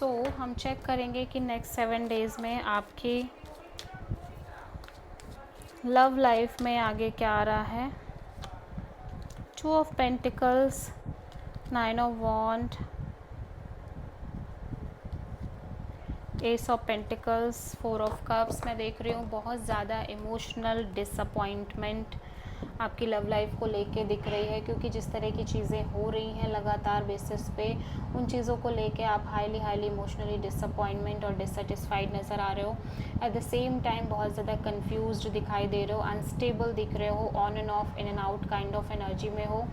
हम चेक करेंगे कि नेक्स्ट 7 डेज़ में आपकी लव लाइफ में आगे क्या आ रहा है। 2 of pentacles, 9 of wand, ace of pentacles, 4 of cups. मैं देख रही हूँ बहुत ज़्यादा इमोशनल डिसअपॉइंटमेंट आपकी लव लाइफ को लेके दिख रही है, क्योंकि जिस तरह की चीज़ें हो रही हैं लगातार बेसिस पे, उन चीज़ों को लेके आप हाईली इमोशनली डिसअपॉइंटमेंट और डिससेटिस्फाइड नज़र आ रहे हो। एट द सेम टाइम बहुत ज़्यादा कंफ्यूज्ड दिखाई दे रहे हो, अनस्टेबल दिख रहे हो, on end of, in and out kind of energy में हो।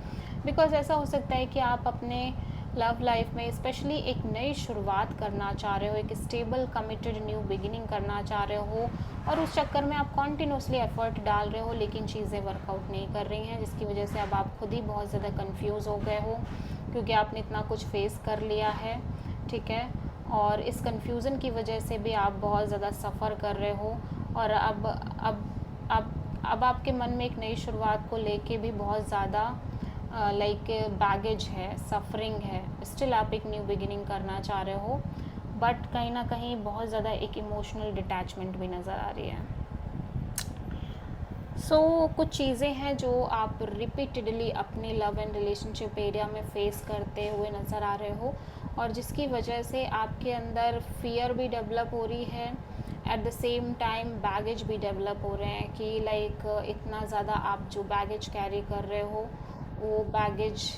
बिकॉज ऐसा हो सकता है कि आप अपने लव लाइफ में स्पेशली एक नई शुरुआत करना चाह रहे हो, एक स्टेबल कमिटेड न्यू बिगिनिंग करना चाह रहे हो, और उस चक्कर में आप कॉन्टिन्यूसली एफर्ट डाल रहे हो लेकिन चीज़ें वर्कआउट नहीं कर रही हैं, जिसकी वजह से अब आप खुद ही बहुत ज़्यादा कंफ्यूज हो गए हो, क्योंकि आपने इतना कुछ फेस कर लिया है, ठीक है। और इस कंफ्यूज़न की वजह से भी आप बहुत ज़्यादा सफ़र कर रहे हो, और अब आपके मन में एक नई शुरुआत को लेके भी बहुत ज़्यादा लाइक बैगेज है, सफरिंग है। स्टिल आप एक न्यू बिगिनिंग करना चाह रहे हो, बट कहीं ना कहीं बहुत ज़्यादा एक इमोशनल डिटैचमेंट भी नज़र आ रही है। कुछ चीज़ें हैं जो आप रिपीटेडली अपने लव एंड रिलेशनशिप एरिया में फेस करते हुए नज़र आ रहे हो, और जिसकी वजह से आपके अंदर फियर भी डेवलप हो रही है, at the same time baggage भी डेवलप हो रहे हैं कि लाइक इतना ज़्यादा आप जो बैगेज कैरी कर रहे हो, वो बैगेज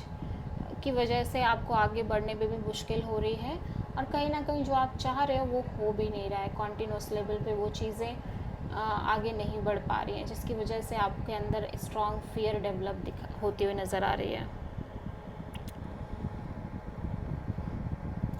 की वजह से आपको आगे बढ़ने में भी मुश्किल हो रही है, और कहीं ना कहीं जो आप चाह रहे हो वो हो भी नहीं रहा है, कॉन्टिन्यूस लेवल पे वो चीज़ें आगे नहीं बढ़ पा रही हैं, जिसकी वजह से आपके अंदर स्ट्रॉन्ग फियर डेवलप होती हुई नज़र आ रही है।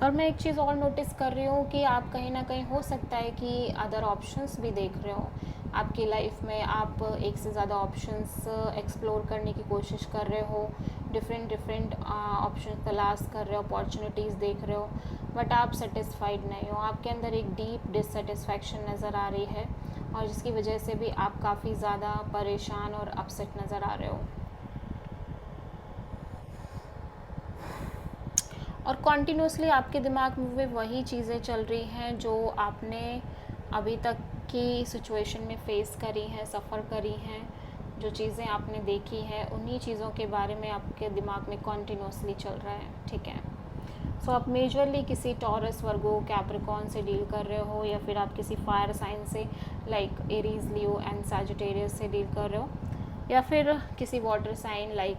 और मैं एक चीज़ और नोटिस कर रही हूँ कि आप कहीं ना कहीं हो सकता है कि अदर ऑप्शंस भी देख रहे हो आपकी लाइफ में, आप एक से ज़्यादा ऑप्शंस एक्सप्लोर करने की कोशिश कर रहे हो, डिफरेंट ऑप्शन तलाश कर रहे हो, अपॉर्चुनिटीज़ देख रहे हो, बट आप सेटिस्फाइड नहीं हो। आपके अंदर एक डीप डिससेटिस्फैक्शन नज़र आ रही है, और जिसकी वजह से भी आप काफ़ी ज़्यादा परेशान और अपसेट नज़र आ रहे हो, और कॉन्टीन्यूसली आपके दिमाग में वही चीज़ें चल रही हैं जो आपने अभी तक की सिचुएशन में फेस करी हैं, सफ़र करी हैं, जो चीज़ें आपने देखी हैं, उन्हीं चीज़ों के बारे में आपके दिमाग में कॉन्टीन्यूसली चल रहा है, ठीक है। आप मेजरली किसी टॉरस, वर्गो, कैप्रिकॉर्न से डील कर रहे हो, या फिर आप किसी फायर साइन से like Aries, Leo and Sagittarius से डील कर रहे हो, या फिर किसी water sign like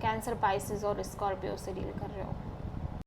Cancer, Pisces और स्कॉर्पियो से डील कर रहे हो।